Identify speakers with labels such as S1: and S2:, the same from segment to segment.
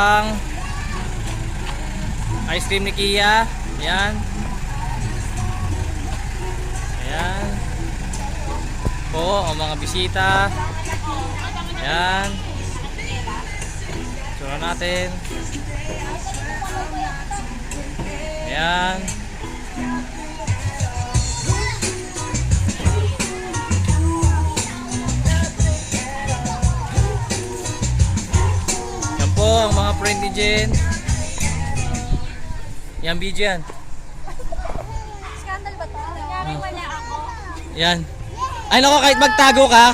S1: Ang ice cream ni Kia. Ayan. Ayan. Po ang mga bisita. Ayan. Sura natin. Ayan. Yan po ang mga friend ni Jen. Yan video yan.
S2: Scandal ba ito? Nangyari ba niya ako?
S1: Yan. Ay nako, kahit magtago ka.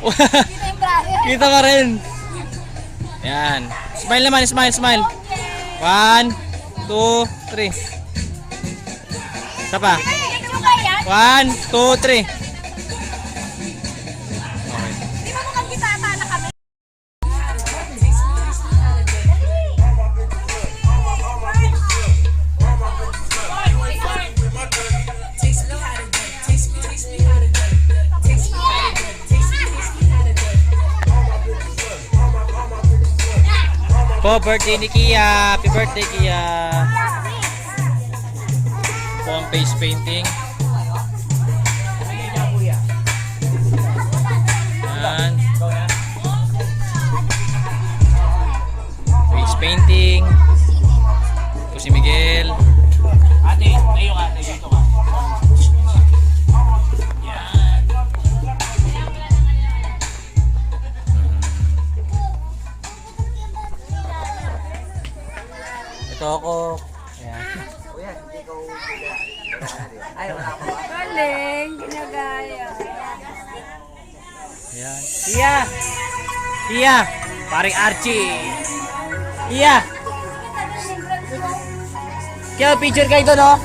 S2: Kita yung brahe.
S1: Kita ka rin. Yan. Smile naman, smile, smile. 1, 2, 3. Isa pa.
S2: Picture ka yan?
S1: 1, 2, 3. Okay.
S2: Di ba mukhang kitata na kami?
S1: Po, birthday ni Kia. Happy birthday, Kia. Po ang face painting. Yan. Face painting. Ito si Miguel.
S3: Ate, tayo ka, dito ka.
S1: Yan. Ito ako. Ayan.
S2: Galing, ginagaya.
S1: Ayan. Iya! Iya! Paring Archie! Iya! Kaya picture kayo doon, oh!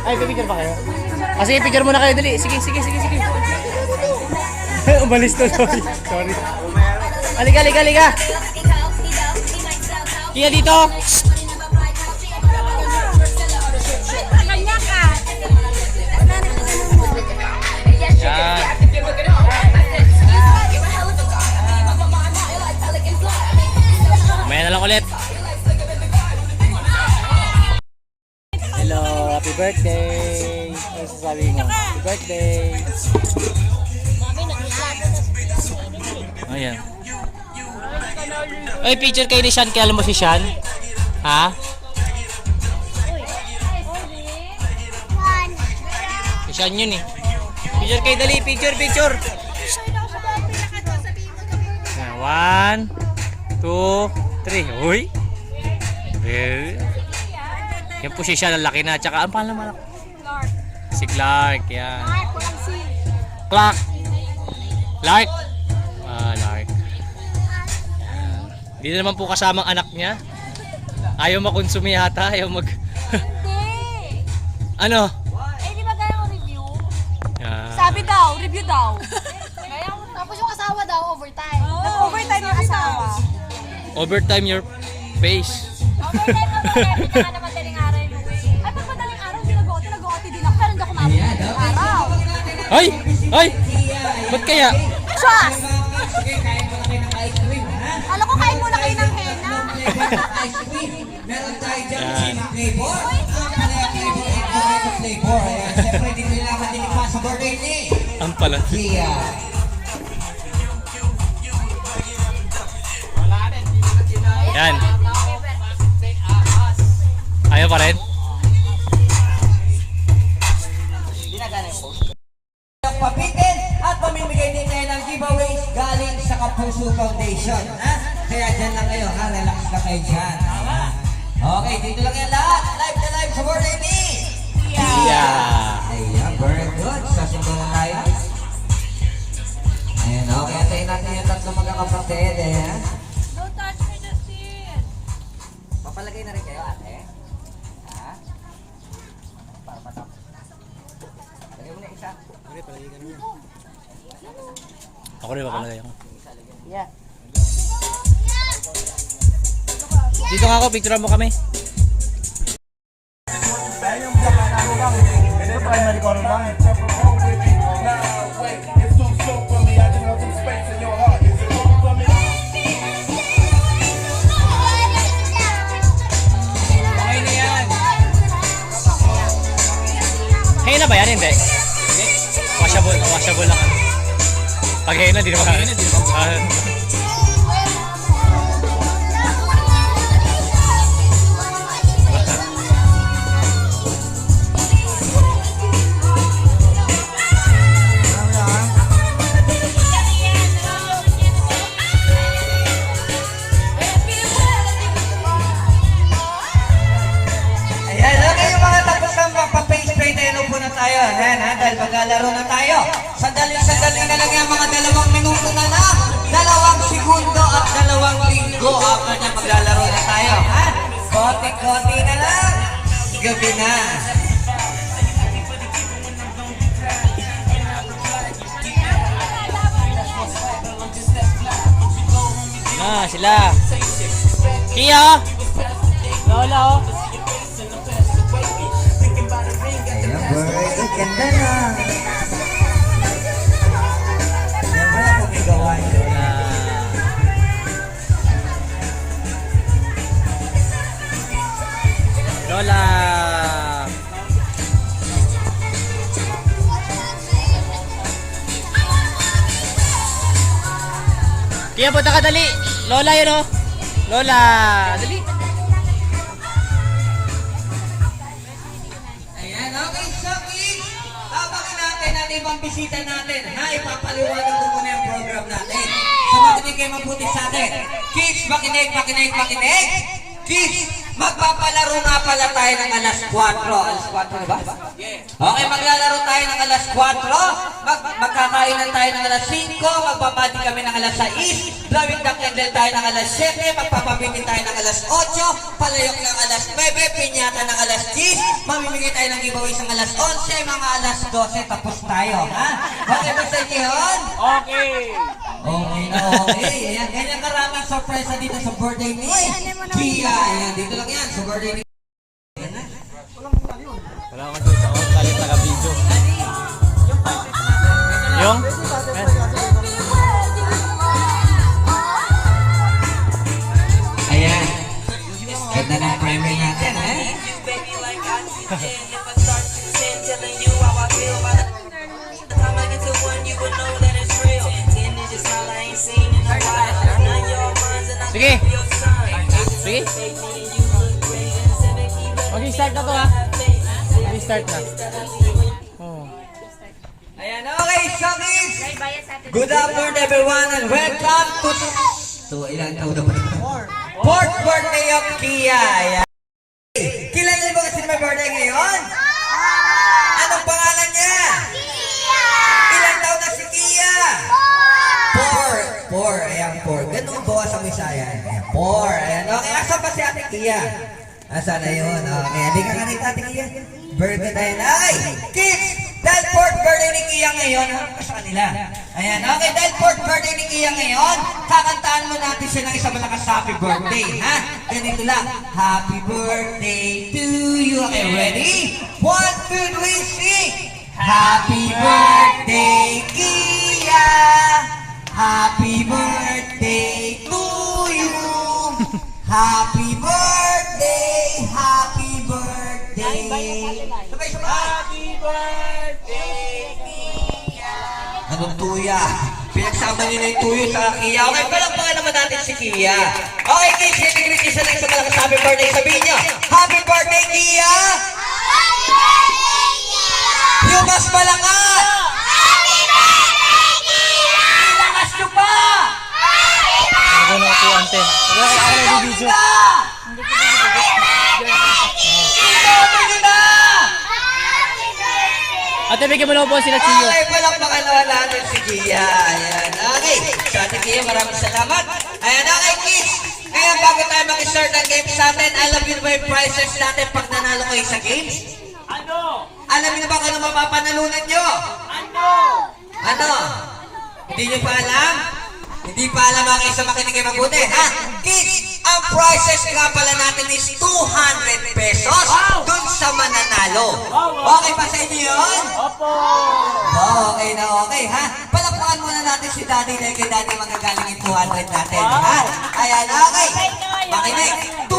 S1: Ay, picture pa kayo? Sige, picture muna kayo, dali. Sige. Umalis to, sorry. Halika. Kia dito!
S2: Kanya ka.
S1: Yan. Mamaya na lang ulit. Hello, happy birthday. Ano sasabi mo? Happy birthday. Ayan. Ay, picture kayo ni Sean. Kaya alam mo si Sean? Ha? Si Sean yun eh. Picture kayo, dali. Picture. 1, 2, 3. Uy. Yan po si Sean. Ang laki na. Tsaka, ang pangalan naman ako? Si Clark. Yan. Clark. Lark. Lark. Hindi na naman po kasamang anak niya. Ayaw makonsumi yata. Ayaw mag...
S2: Hindi.
S1: Ano?
S2: Eh, di ba gaya ko review?
S1: Yan.
S2: Sabi daw, review daw. Gaya ko, tapos yung asawa daw, overtime. Overtime yung asawa.
S1: Overtime your face.
S2: Overtime mo ba? Hindi ka na madaling araw yung way. Ay, pag madaling araw, nag-OT din ako. Pero hindi ako madaling araw.
S1: Ay! Ba't kaya?
S2: Diyos! Alam ko, kain muna kayo ng henna.
S3: Meron tayo dyan
S1: Yan.
S3: flavor. Flavor. Ayan, siyempre dito nila madinig pa sa birthday ni
S1: Ang pala.
S3: Kia.
S1: Yan. Ayaw pa rin?
S3: Papitin at pamimigay din ngayon ng giveaways galing sa Kapuso Foundation. Ha? Kaya dyan lang kayo, ha? Relax na kayo dyan. Okay, dito lang yan lahat. Live na live sa birthday ni Kia. Ayan, very good. Sasundo na tayo. Ayan, okay. Antayin natin yung tatlo magkakapatid. Ayan.
S2: Don't touch me, Justin.
S3: Papalagay na rin kayo, ate. Ha? Para matap. Lagay mo na isa.
S1: Ako rin papalagay ako.
S3: Yeah.
S1: Dito nga ako, picturean mo kami.
S4: Ito primary ko lang.
S1: na ba yan? Hindi. Washable, washable lang. Pag hina, di naman.
S3: Ayan, okay yung mga tapos ng pa-face spray tayo po na tayo. Ayan ha, dahil maglalaro na tayo. Sandali na lang yan, mga 2 minuto na lang. 2 segundo at 2 linggo. After niya maglalaro na tayo. Ha? Konti-konti na lang. Gabi na.
S1: Na, sila. Kia! Lola, oh.
S3: Ayan, boy. Ganda na. Siyempre ako may gawain.
S1: Lola! Kia, punta ka dali! Lola yun, oh! Lola! Dali!
S3: Ayan, okay, so kids, habangin natin ang ibang bisita natin. Ha, ipapaliwanag ko muna yung program natin. So, makinig kayo mabuti sa akin. Kids, makinig. Kids, magpapalaro nga pala tayo ng alas 4. Alas 4 na ba? Okay, maglalaro tayo ng alas 4. Magkakainan tayo ng alas 5. Magpapati kami ng alas 6. Blowing the candle tayo ng alas 7. Magpapabiti tayo ng alas 8. Palayok ng alas 9. Pinyata ng alas 10. Mamimigay tayo ng giveaways ng alas 11. Mga alas 12. Tapos tayo, ha? Okay ba sa inyo yun?
S1: Okay!
S3: Okay na okay. Ayan, ganyan karaming surprise dito sa birthday ni Kia. Ayan, dito lang yan sa birthday ni
S1: Wala akong dito sa off, talit taga-video. Yung?
S3: Ayan. Ganda ng premiere natin, eh?
S1: Sige! Sige! Mag-start na to, ha? Mag-start na. Oh.
S3: Ayan, okay, so kids. Good afternoon everyone and welcome to ilang taon na ba? Fourth birthday of Kia. Ayan. Kilala niyo ba kasi may birthday ngayon? Anong pangalan niya? Ilang taon na si Kia? Four. Ayan, 4. Ganun bawas ang isa yan. Ayan, 4. Ayan, okay. Asan pa si Ate Kia? Asan na yun? Okay, hindi ka kanita, Ate Kia. Birthday tayo na. Ay, kids! Dahil 4th birthday ni Kia ngayon, sa kanila. Ayan, okay, dahil 4th birthday ni Kia ngayon, kakantaan mo natin siya ng isang malakas happy birthday, ha? Ganito lang, happy birthday to you. Okay, ready? 1, 2, 3, sing! Happy birthday, Kia! Happy birthday to you! Happy birthday! Happy birthday! Sabay! Happy birthday, Kia! Anong tuya? Pinagsama niyo na yung tuyo sa Kia. Okay, palakpakan naman natin si Kia. Okay, kids, sinigrit isa lang sa malakas happy birthday. Sabihin niyo, happy birthday, Kia! Happy birthday, Kia! Yung mas malakas! Happy birthday, Kia! Ilakas nyo pa!
S1: Ano na ako, ante? Wala ka ako na video.
S3: Itoto nyo na!
S1: Ate, bigyan mo na po sila Chiyo.
S3: Okay, palakpakan naman natin si Kia. Ayan, okay. So, Ate Kia, maraming salamat. Ayan, okay, kids. Ngayon, bago tayo mag-start ng games natin, alam niyo ba yung prizes natin pag nanalo kayo sa games?
S1: Ano?
S3: Alam niyo ba kung ano mapapanalunan nyo? Ano? Hindi niyo pa alam? Hindi pa alam mga kayo sa makinig kayo mabuti, ha? Kids, ang prizes nga pala natin is 200 pesos dun sa mananalo. Okay pa sa inyo yun?
S1: Opo!
S3: Okay na okay, ha? Palakpakan muna natin si Daddy dahil kay Daddy magagaling yung 200 natin, ha? Ayan, okay. Makinig, 200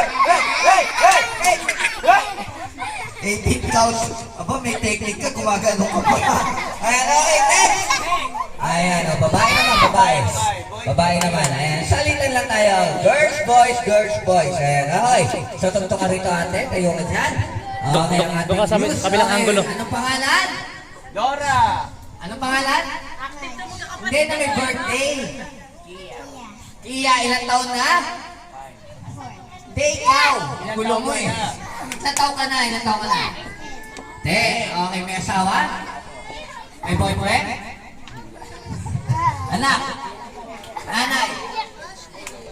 S3: Hoy! 18 counts. Aba, may technique ka. Gumagano ka pa. Ayan, okay, next. Ayan, o, babae naman, babae. Babae naman, ayan. Salitan lang tayo. Girls, boys, girls, boys. Ayan, okay. So, tugtog ka rito, ate. Tayo ka dyan. Okay, ang ating
S1: Doon ka sa
S3: views.
S1: kabilang
S3: Okay,
S1: anggulo.
S3: Anong pangalan?
S4: Dora!
S3: Anong pangalan? Hindi na may birthday. Kia, ilang taon na? Hindi, ikaw. Ilang gulo mo eh. Ilang taon ka na? Ilang taon ka na? Hindi, okay, may asawa? May boyfriend? Anak? Nanay?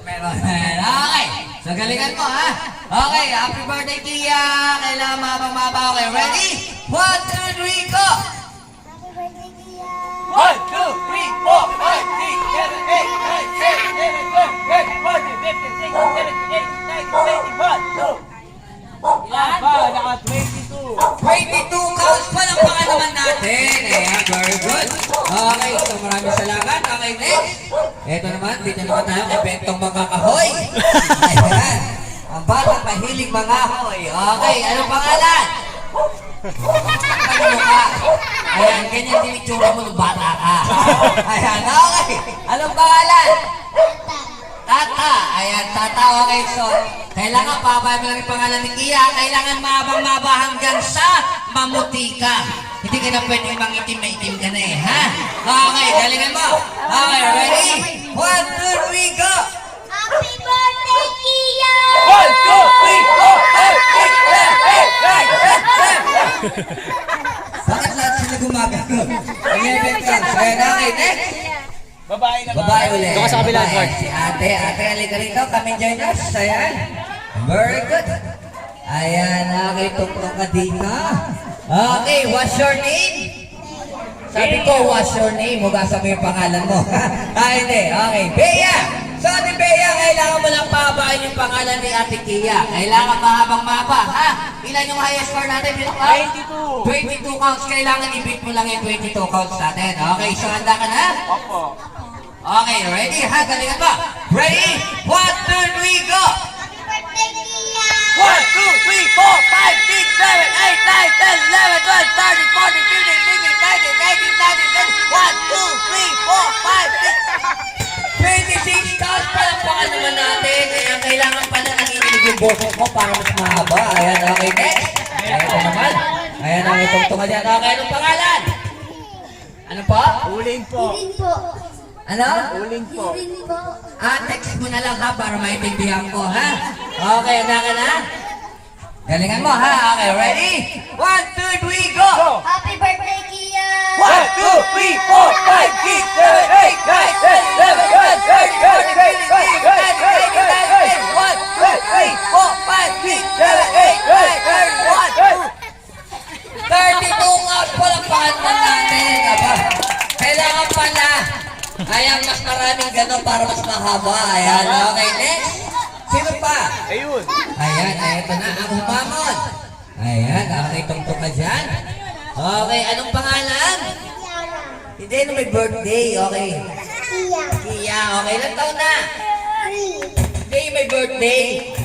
S3: Meron. Okay. So, galingan mo, ha? Okay, happy birthday, Kia. Kailangan mabang-maba. Okay, ready? 1, 2, 3, go!
S4: 1, 2, 3, 4, 5, 6, 7, 8, 9, 10, 11, 12, 13, 14, 15, 16, 17, 18, 19, 20, 21, 22. Ilan ba? Naka 22.
S3: 22 counts pa lang baka naman natin. Ayan, very good. Okay, so maraming salamat. Okay, next. Ito naman, dito naman tayo kay Bentong Magkakahoy. Ayan. Ang batang mahilig mangahoy. Okay, anong pangalan? Ano ka? Ayan, ganyan din itsura mo nung bata ka. Ayan, okay. Anong pangalan? Tata. Ayan, Tata. Okay, so, kailangan pabahay mo lang yung pangalan ni Kia. Kailangan mabang-maba hanggang sa mamuti ka. Hindi ka na pwedeng mangitim na itim ka na eh, ha? Okay, galingan mo. Okay, ready? 1, 2, 3, go!
S2: Happy birthday, Kia!
S3: 1, 2, 3, 4, 5, 6, 7, 8, 9, 10, 11. Bakit lahat sila gumagano? 11 counts. Ayan, okay, next.
S4: Babae na
S3: Babae ulit.
S1: Doon ka sa kabila,
S3: Babae.
S1: Edward.
S3: Si ate, halika rito. Kami join us. Ayan. Very good. Ayan, okay, tungtong ka dito. Okay, what's your name? Sabi ko, what's your name? Hugasan mo yung pangalan mo. Hindi. Okay, Bea. So, ate Bea, kailangan mo lang pabain yung pangalan ni Ate Kia. Kailangan mahabang maba, ha? Ilan yung highest score natin?
S4: 22.
S3: 22 counts. Kailangan i-beat mo lang yung 22 counts natin. Okay, so handa ka na?
S4: Opo.
S3: Okay, ready? Ha? Galingan mo. Ready? 1, 2, 3, go!
S2: Happy birthday, Kia!
S3: 1, 2, 3, 4, 5, 6, 7, 8, 9, 10, 11, 12, 13, 14, 15, 16, 17, 18, 19, 20, 21, 22, 23, 4, 5, 6, 26 counts pa lang pangalan natin. Kaya kailangan pala nanginginig yung boses mo para mas mahaba. Ayan, okay, next. Ito naman. Ayan, ang itong tumadyan. Okay, anong pangalan? Ano po?
S4: Uling po.
S2: Rin po.
S3: Ano?
S4: Uling po.
S2: Rin po.
S3: Text mo na lang ha para maintindihan ko ha. Okay, handa ka na? Galingan mo ha. Okay, ready? 1, 2, 3, go!
S2: Happy
S3: Out po lang pangalan natin. Aba, kailangan pala. Ayan, mas maraming gano'n para mas mahaba. Ayan, okay, next. Sino pa?
S4: Ayun.
S3: Ayan, eto na ang humamon. Ayan, okay, tungtong ka dyan. Okay, anong pangalan? Hindi, no, may birthday, okay. Kia, okay, ilang taon na? Hindi, may birthday.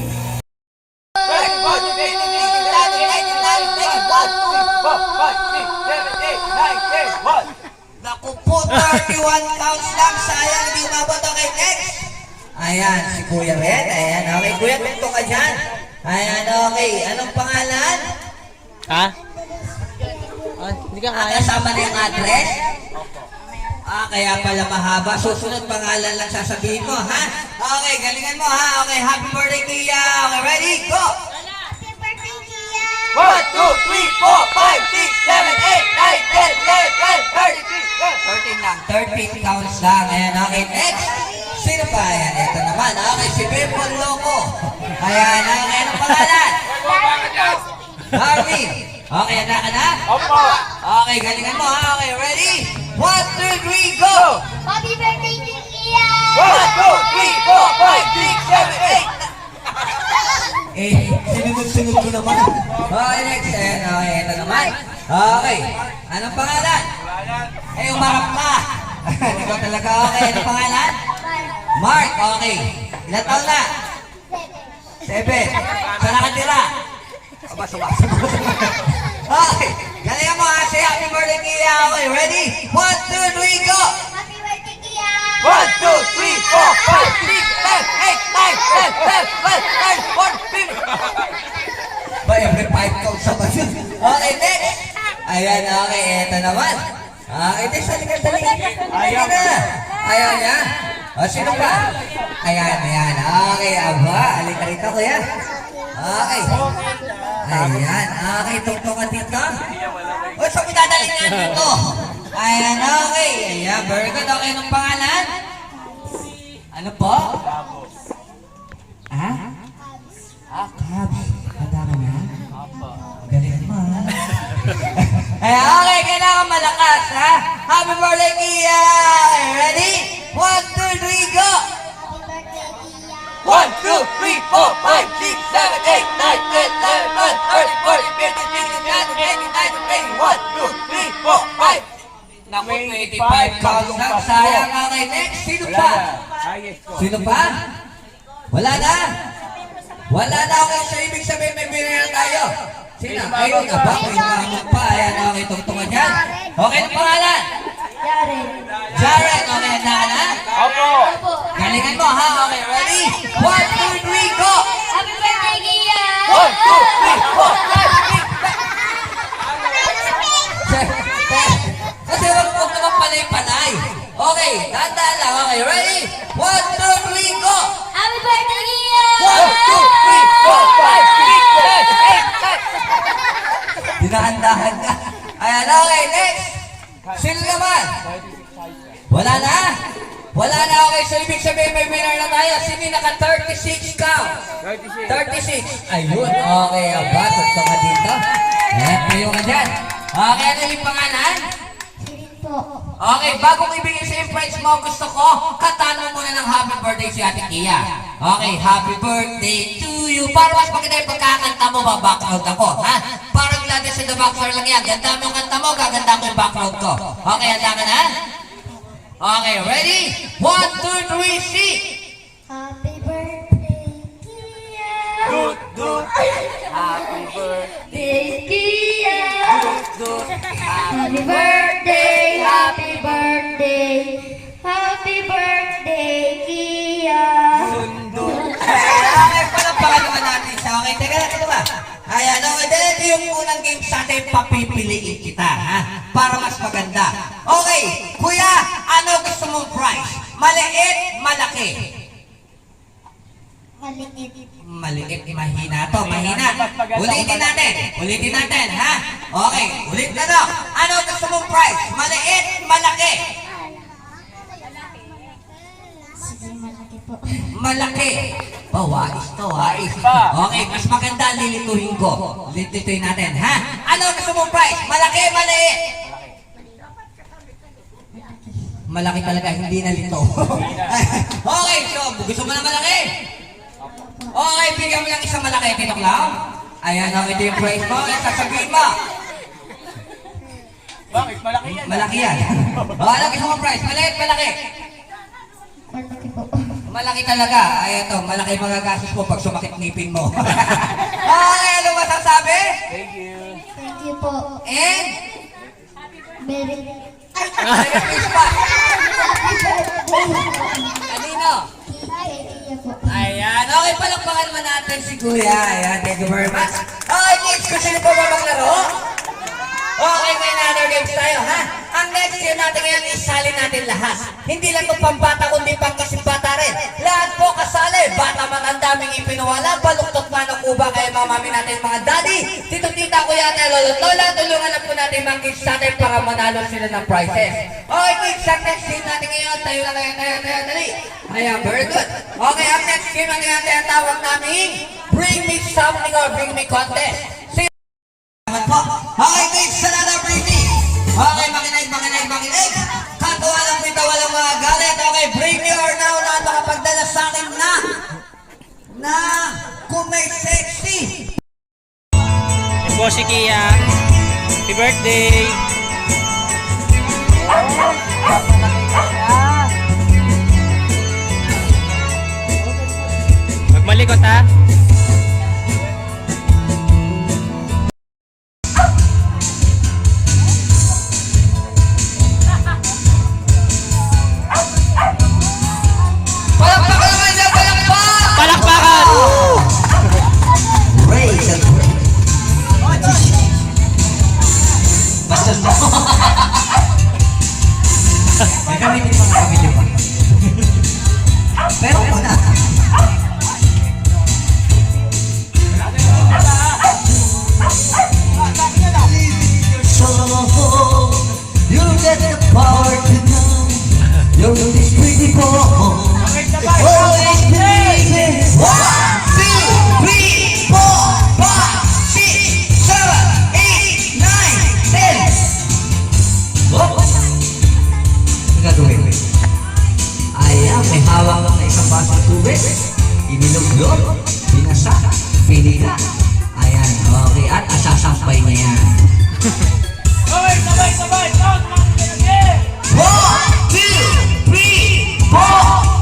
S3: Naku po, 31 counts lang. Sayang, hindi umabot. Okay, next. Ayan, si Kuya Red. Ayan, okay. Kuya, tungtong ka dyan. Ayan, okay. Anong pangalan?
S1: Ha? Ah, hindi ka kaya.
S3: Kasama na yung address? Kaya pala mahaba. Susunod pangalan lang sasabihin mo, ha? Okay, galingan mo, ha? Okay, happy birthday, Kuya. Okay, ready? Go! 1, 2, 3, 4, 5, 6, 7, 8, 9, 10, 11, 12, 13, 14, 15. Lang, 13 counts lang. Ayan, okay, next. Sino pa? Ayan, ito naman. Okay, si Bimbo Loco. Ayan, okay, anong pangalan? Harvey. Okay, handa ka na?
S4: Opo.
S3: Okay, galingan mo, ha? Okay, ready? 1, 2, 3, go!
S2: Happy birthday, Kia!
S3: 1, 2, 3, 4, 5, 6, 7, 8. Sinunod-sunod ko naman. Okay, next. Ayan, okay, ito naman. Okay, anong pangalan? Umarap ka. Ikaw talaga, okay. Anong pangalan? Mark, okay. Ilan taon na? 7. Saan nakatira? Aba, sumasabot. Okay, galingan mo, ha? Say happy birthday, Kia. Okay, ready? 1, 2, 3, go!
S2: Happy birthday, Kia!
S3: 1, 2, 3, 4, 5, 6, 7, 8, 9, 10, 11, 12, 13, 14, 15. Ba, every 5 counts naman yun. Okay, next. Ayan, okay, eto naman. Okay, next, halika, dali. Ayaw na. Ayaw niya. O, sino pa? Ayan, ayan. Okay, aba. Halika rito, kuya. Okay. Ayan, okay, tungtungan dito. O, saan mo dadalhin nga dito? Ayan, okay. Ayan, very good. Okay, anong pangalan? Ano po? Ha? Cubs. Handa ka na? Galing mo, ha? Ayan, okay, kailangan malakas, ha? Happy birthday, Kia! Okay, ready? 1, 2, 3, go!
S2: Happy birthday, Kia!
S3: 1, 2, 3, 4, 5, 6, 7, 8, 9, 10, 11, 12, 13, 14, 15, 16, 17, 18, 19, 20, 21, 2, 3, 4, 5. Naku, 25 counts lang. Sayang, okay, next. Sino pa? Sino pa? Wala na? Wala na, okay. So, ibig sabihin, may binira tayo. Sino? Ayun, aba, may mamang pa. Ayan, okay, tungtungan dyan. Okay, ang pangalan?
S2: Jared!
S3: Jared, okay, handa ka na?
S4: Opo.
S3: Galingan mo, ha? Okay, ready? 1, 2, 3, go!
S2: Happy birthday, Kia!
S3: 1, 2, 3, 4, 5, 6, 7. Kasi wag naman pala yung panay. Okay, tandaan lang. Okay, ready? 1, 2, 3, go!
S2: Happy birthday, Kia!
S3: 1, 2, 3, 4, 5, 6, 7, 8, 9. Dinahandahan na. Ayan, okay, next. Sino naman? Wala na? Wala na, okay. So, ibig sabihin may winner na tayo. Sino naka 36 count? 36. Ayun, okay. Aba, tugtong ka dito. Ayan, kayo ka dyan. Okay, ano yung pangalan?
S2: Sirin po.
S3: Okay, bago ko ibigay sa yung prize mo, gusto ko, katanong muna ng happy birthday si Ate Kia. Okay, happy birthday to you. Para mas maganda yung pagkakanta mo, background ako, ha? Parang lagi sa the boxer lang yan. Ganda mo yung kanta mo, gaganda ko yung background ko. Okay, handa ka na? Okay, ready? 1, 2, 3, see!
S2: Happy birthday, Kia!
S3: Happy birthday,
S2: Kia!
S3: good.
S2: Happy birthday, happy birthday, happy birthday, Kia!
S3: Okay, palampakan naman natin siya. Okay, teka lang, ito ba? Ayan, okay, dahil ito yung unang game sa atin, papipiliin kita, ha? Para mas maganda. Okay, kuya, ano gusto mong prize? Maliit, malaki?
S2: Maliit.
S3: Maliit, mahina to, mahina. Ulitin natin, ha? Okay, ulit na na. Ano gusto mong price? Maliit, malaki?
S2: Siguro malaki po.
S3: Malaki. Wais to, wais. Okay, mas maganda lilituhin ko. Lilituhin natin, ha? Ano gusto mong price? Malaki, maliit? Malaki talaga, hindi na lito. Okay, so gusto mo na malaki? Okay, bigyan mo lang isang malaki. Titok lang. Ayan, ito yung price mo. At sasabihin mo.
S4: Bakit? Malaki yan.
S3: Malaki yan. Ano gusto mong price? Maliit, malaki?
S2: Malaki po.
S3: Malaki talaga. Ay, ito, malaki magagastos mo pag sumakit ngipin mo. Okay, ano masasabi?
S4: Thank you.
S2: Thank you po.
S3: And?
S2: Very
S3: Merry Christmas. Kanino?
S2: Iya po.
S3: Ayan, okay, palakpakan mo natin si Kuya. Ayan, thank you very much. Okay, next, gusto niyo po ba maglaro? Okay, may another games tayo, ha? Ang next game natin ngayon, isalin natin lahat. Hindi lang ito pambata, kundi pangkasimbata rin. Lahat po kasali, bata matanda, may ipinuwala, baluktot man ng uba, kaya mga mami natin, mga daddy, tito-tita, kuya, ate, lolo, lola, tulungan na po natin mga kids natin para manalo sila ng prizes. Okay, kids, ang next game natin ngayon, tayo lang ngayon, tayo, dali. Ayan, very good. Okay, ang next game natin ang tawag namin, Bring Me Something or Bring Me Contest. Salamat po. Okay, guys, another briefing. Okay, makinig. Katuwa lang pita, walang mga galit. Okay, bring me or now na makapagdala sa akin na kung may sexy.
S1: Yung po si Kia. Happy birthday! Magmalikot ha?
S3: Palakpakan naman niya, palakpak!
S1: Palakpakan!
S3: Raise and basta mo. May gamitin pa nga gamitin pa. Pero muna. So, you get the power to know you're this pretty boy. Always believe it. 1, 2, 3, 4, 5, 6, 7, 8, 9, 10. Oh! Ang gagawin? Ayan, may hawak na isang basong tubig. Iniluglog, binasa, piniga. Ayan, okay. At asasampay niya yan.
S4: Okay, sabay. Count, count, again.
S3: 1, 2, 3, 4.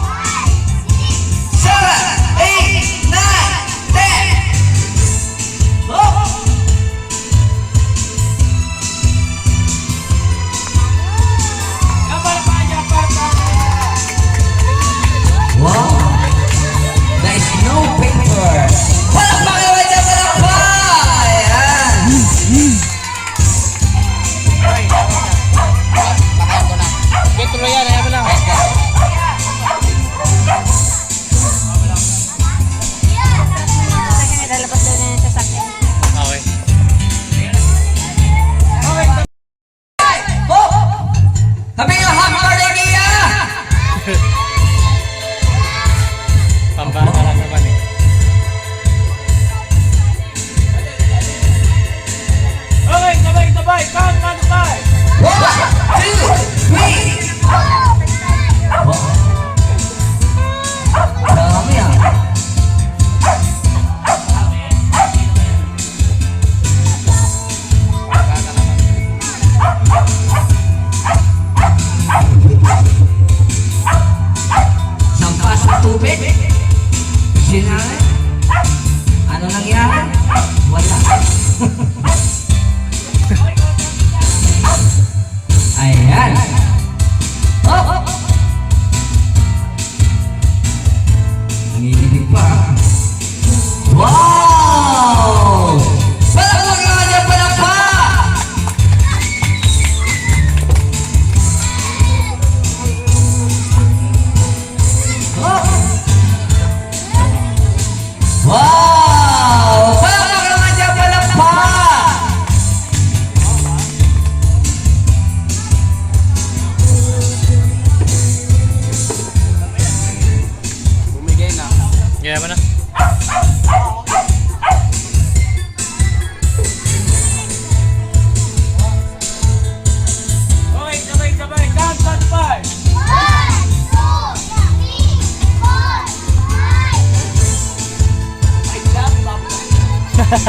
S4: Okay.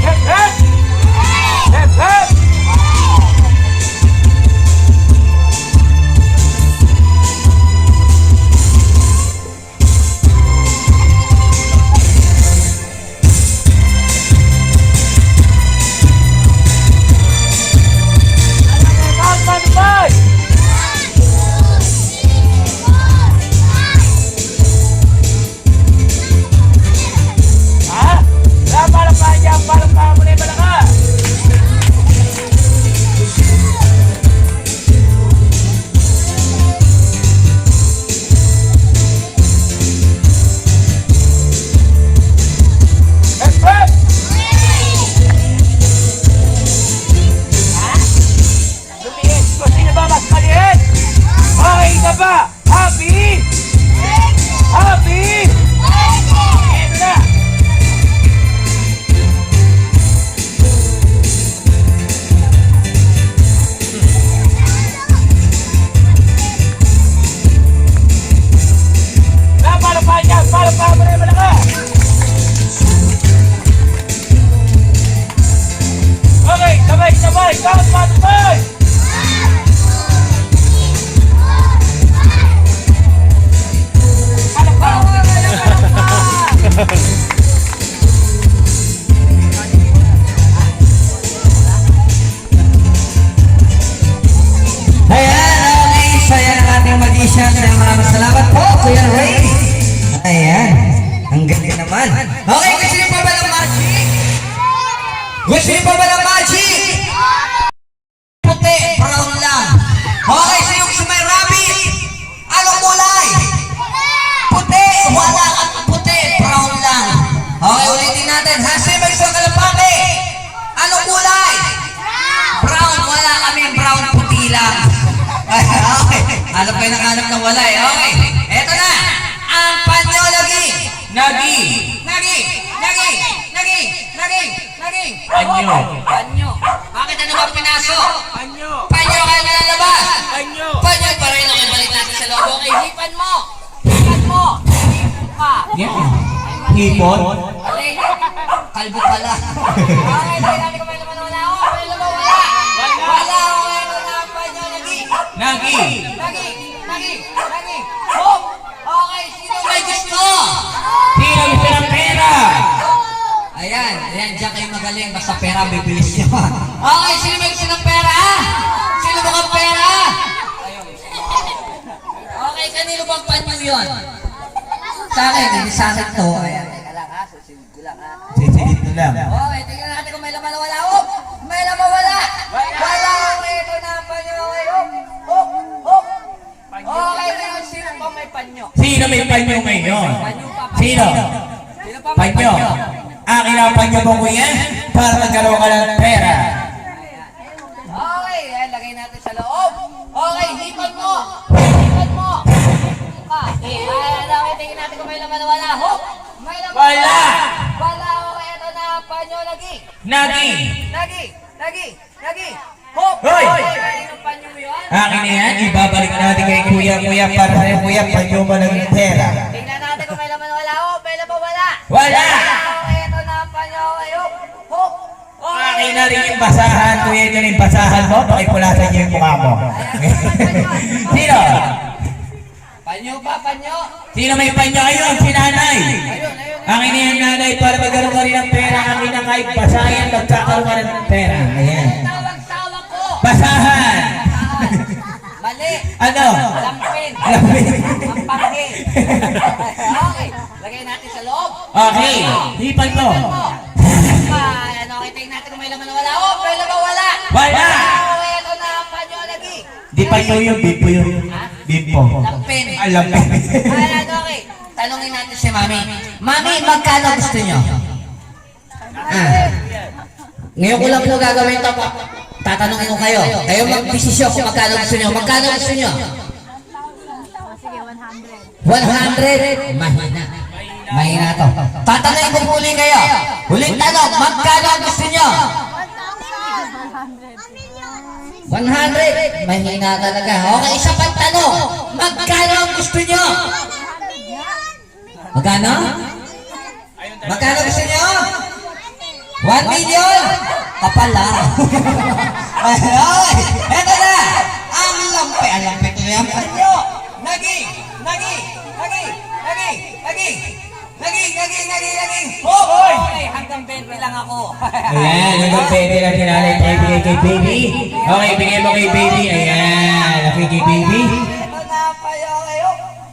S4: Hep, hep. Hep, hep. Happy! Happy! Ito na! Palakpakan niya! Palakpakan mo na yung malaka! Okay, sabay, sabay! Count, sabay!
S3: Ayan, okay. So yan ang ating magician. Maraming salamat po, Kuya Ray. Ayan. Ang ganda naman. Okay, gusto niyo pa ba ng magic? Gusto niyo pa ba ng magic? Puti, brown lang. Okay, so yung may rabbit. Anong kulay? Puti, wala at puti, brown lang. Okay, ulitin natin. Hasi, may isang kalapate. Anong kulay? Brown, wala kami brown, puti lang. Okay, hanap kayo ng hanap ng wala eh. Okay, eto na. Ang panyo lagi. Nagi. Nagi. Nagi. Nagi. Nagi. Nagi.
S4: Panyo.
S3: Panyo. Bakit ano ba pinaso?
S4: Panyo.
S3: Panyo kayo nalalabas.
S4: Panyo.
S3: Panyo pa rin ang ibalik natin sa loob. Okay, hipan mo. Hipan mo. Pa.
S4: Hipon?
S3: Alay. Kalbo pala. Okay, dahil natin kung may laman wala ako. May laman wala. Wala. Okay, ito na ang panyo lagi.
S4: Nagi.
S3: Nagi. Nagi. Nagi. Hop. Okay, sino may gusto?
S4: Sino gusto ng pera?
S3: Ayan, ayan, diyan kayo magaling. Basta pera, bibilis nyo. Okay, sino may gusto ng pera? Sino mukhang pera? Okay, kanino bang panyo yun? Sa akin, hindi sa akin to. Ayan, teka lang ha, susunod ko lang ha.
S4: Sisilip mo lang.
S3: Okay, tingnan natin kung may laman na wala. Oh, may laman wala. Wala, okay, ito na ang panyo. Okay, hop, hop. Okay, ngayon, sino pa may panyo?
S4: Sino may panyo ngayon?
S3: Panyo pa, panyo.
S4: Sino?
S3: Sino pa may
S4: Panyo. Akin ang panyo mo kuya para magkaroon ka ng pera.
S3: Okay, ayan, lagay natin sa loob. Okay, hipan mo. Hipan mo. Ayan, okay, tingnan natin kung may laman na wala. Hop! May laman
S4: Wala.
S3: Wala, okay, ito na ang panyo lagi.
S4: Nagi.
S3: Lagi, lagi, lagi. Hop!
S4: Hoy!
S3: Okay, ang panyo mo yun.
S4: Akin na yan, ibabalik natin kay kuya para sa'yo kuya panyo mo ng pera.
S3: Tingnan natin kung may laman na wala. Hop! May laman wala.
S4: Wala.
S3: Okay, ito na ang panyo. Okay, hop! Hop! Okay.
S4: Akin na rin yung basahan, kuya yun yung basahan mo, pakipulasan niyo yung mukha mo. Sino?
S3: Panyo pa, panyo.
S4: Sino may panyo? Ayun, si nanay.
S3: Ayun, ayun.
S4: Akin na yung nanay para magkaroon ka rin ng pera. Akin na kahit basahan, magkakaroon ka ng pera. Ayan.
S3: Tawag-tawag ko.
S4: Basahan.
S3: Mali.
S4: Ano?
S3: Lampin.
S4: Lampin.
S3: Ang pangke. Okay. Lagay natin sa loob.
S4: Okay, hipan mo.
S3: Ano, okay, tingnan natin kung may laman na wala. Oh, may laman wala.
S4: Wala.
S3: Okay, ito na ang panyo lagi.
S4: Di panyo yung bimpo yun. Bimpo.
S3: Lampin.
S4: Alam mo.
S3: Ayan, okay. Tanungin natin si Mami. Mami, magkano gusto nyo? Ngayon ko lang po gagawin ito. Tatanungin ko kayo. Kayo mag-desisyon kung magkano gusto nyo. Magkano gusto nyo?
S2: Sige, 100.
S3: 100? Mahina. Mahina to. Tatanungin ko muli kayo. Huling tanong, magkano gusto nyo? 100? Mahina talaga. Okay, isa pang tanong. Magkano ang gusto nyo? Magkano? 100 Magkano gusto niyo? 1 million? Kapal lang. Ay, eto na! Ang lampe. Ang lampe ko na yan. Panyo! Nagi! Hoy!
S5: Okay, hanggang 20 lang ako.
S4: Ayan, hanggang pwede lang tinalay tayo bigay kay baby. Okay, bigay mo kay baby. Ayan, okay kay baby.
S3: Ito na payo kayo.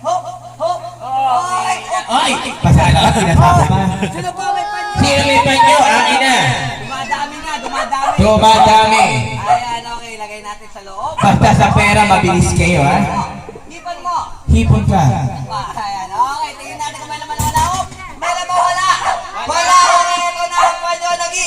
S3: Hop! Ay!
S4: Ay, pasala ka, pinasama pa.
S3: Sino ba may panyo?
S4: Sino may panyo? Akin na.
S3: Dumadami.
S4: Dumadami.
S3: Ayan, okay. Lagay natin sa loob.
S4: Basta sa pera, mabilis kayo, ha?
S3: Hipon mo.
S4: Hipon ka.
S3: Ayan, okay. Tingnan natin kung may laman wala. Oh, may laman wala. Wala. Okay, ito na ang panyo. Nagi.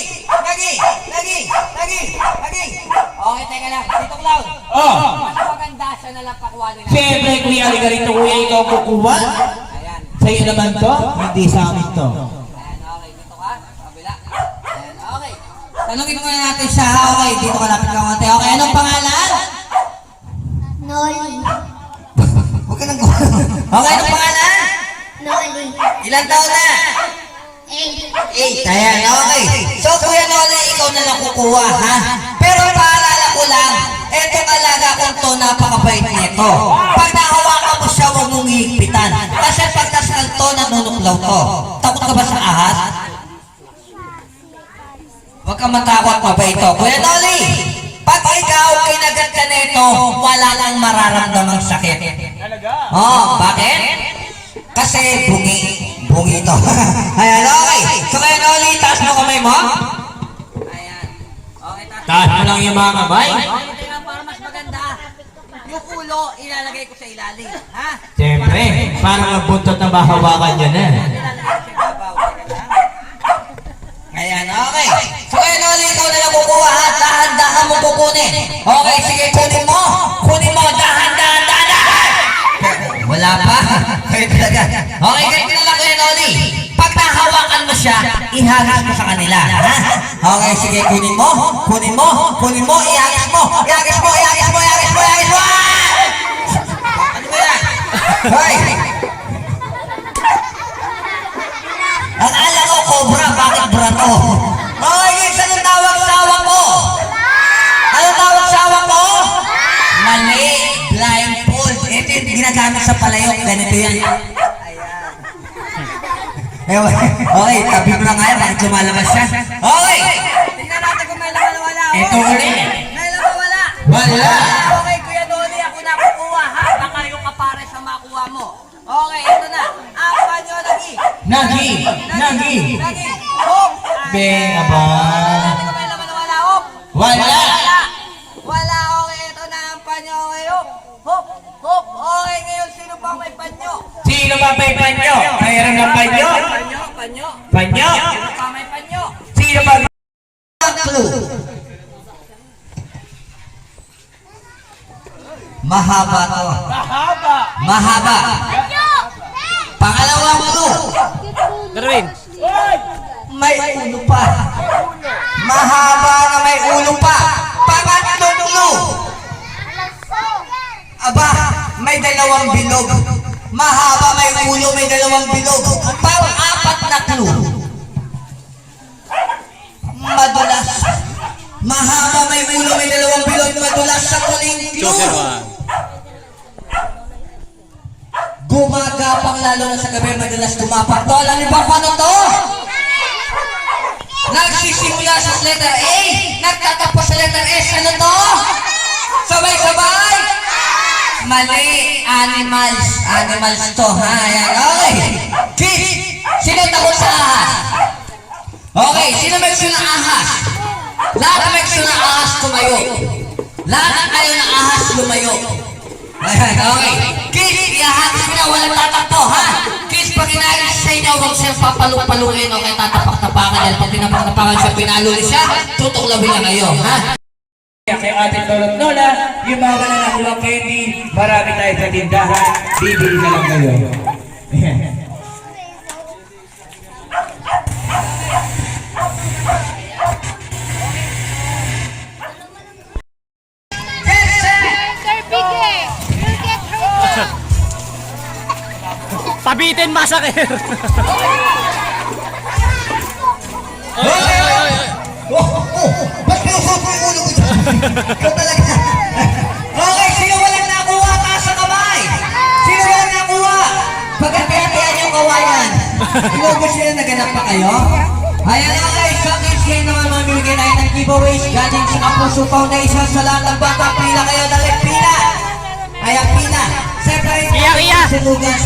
S3: Okay, teka lang. Dito Cloud.
S4: Oh,
S3: Mas maganda siya na lang pakuha nila.
S4: siyempre, kuya, halika rito, kuya, ikaw kukuha.
S3: Ayan.
S4: Sa'yo naman to, hindi sa amin to.
S3: Ayan, okay. Dito ka. Kabila. Ayan, okay. Tanungin muna natin siya. Okay, dito ka lapit ka konti. Okay, anong pangalan?
S2: Noli.
S3: Huwag ka nang gumano. Okay, anong pangalan?
S2: Noli.
S3: Ilan taon na?
S2: 8.
S3: 8. Ayan, okay. So, Kuya Noli, ikaw na lang kukuha, ha? Pero paalala ko lang, etong alaga kong to, napakabait nito. Pag nahawakan mo siya, huwag mong hihigpitan. Kasi pag nasal to, nanunuklaw to. Takot ka ba sa ahas? Huwag kang matakot, mabait to. Kuya Noli, pag ikaw kinagat ka nito, wala kang mararamdamang sakit. Oh, bakit? Kasi bungi to. Ayan, okay. So Kuya Noli, taas mo kamay mo. Ayan. Okay,
S4: Taas mo lang yung mga kamay.
S3: Okay, tingnan para mas maganda. Yung ulo, ilalagay ko sa ilalim. Ha?
S4: Siyempre, parang ang buntot na mahawakan nyo na.
S3: Ilalagay ko sa ibabaw. Teka lang. Ayan, okay. So Kuya Noli, ikaw na lang kukuha ha. Dahan-dahan mo kukunin. Okay, sige, kunin mo. Kunin mo, dahan-dahan. Wala pa. Kayo talaga. Okay, ganito na lang Kuya Noli. Pag nahawakan mo siya, ihagis mo sa kanila. Ha? Okay, sige, kunin mo. Ihagis mo. Ano ba yan? Hoy! Akala ko cobra, bakit bra to? Okay, guys, anong tawag sa hawak mo? Mali, blindfold. Ito yung ginagamit sa palayok. Ganito yan. Ayan. Okay, tabi mo na nga yan. Bakit lumalabas siya? Okay! Tingnan natin kung may laman na wala.
S4: Ito ulit.
S3: May laman wala.
S4: Wala.
S3: Okay, Kuya Noli, ako na kukuha ha. Baka yung kapare sa makuha mo. Okay, ito na. Apa nyo lagi.
S4: Nagi.
S3: Hop!
S4: Beng, aba.
S3: Tingnan natin kung may laman na wala. Hop!
S4: Wala.
S3: Wala, okay. Ito na ang panyo. Okay, hop! Okay, ngayon, sino pa may panyo?
S4: Sino ba may panyo? Mayroon ng panyo? Panyo?
S3: Sino pa may panyo?
S4: Sino ba?
S3: Clue. Mahaba to. Mahaba. Pangalawang clue.
S1: Darwin.
S3: May ulo pa. Mahaba na may ulo pa. Pangatlong clue. Aba, may dalawang bilog. Mahaba, may ulo, may dalawang bilog. Pang-apat na clue. Madulas. Mahaba, may ulo, may dalawang bilog. Madulas sa kuling
S1: Joker
S3: clue.
S1: one.
S3: Gumagapang lalo na sa gabi, madalas gumapang to. Alam niyo ba paano to? Nagsisimula sa letter A, nagtatapos sa letter S. Ano to? Sabay-sabay? Mali, animals to, ha? Ayan, okay. Kiss, sino takot sa ahas? Okay, sino may gusto ng ahas? Lahat may gusto ng ahas tumayo. Lahat ng ayaw ng ahas lumayo. Ayan, okay. Kiss, ihahagis mo na, walang tatakbo, ha? Kiss, pag inahagis sa inyo, huwag siyang papalong-palungin, okay, tatapak-tapakan. Dahil pag tinapak-tapakan siya, pinaluli siya, tutuklawin na kayo, ha?
S4: Kay ating lolo't lola, yung mga nananakulang candy, marami tayo sa tindahan, bibili na lang kayo. Ayan.
S2: Sir Bigay, you'll get hurt.
S1: Pabitin massacre.
S3: Ba't pinusok mo yung ulo ko dyan? Ikaw talaga. Okay, sino walang nakuha? Taas sa kamay. Sino walang nakuha? Pagkakayaan yung kawayan. Inubos sila, naganap pa kayo? Ayan na guys, guys, kayo naman mamimigay tayo ng giveaways galing sa Kapuso Foundation sa lahat ng bata. Pila kayo, dali, pila. Ayan, pila. Separate.
S1: Iya.
S3: Sinugan.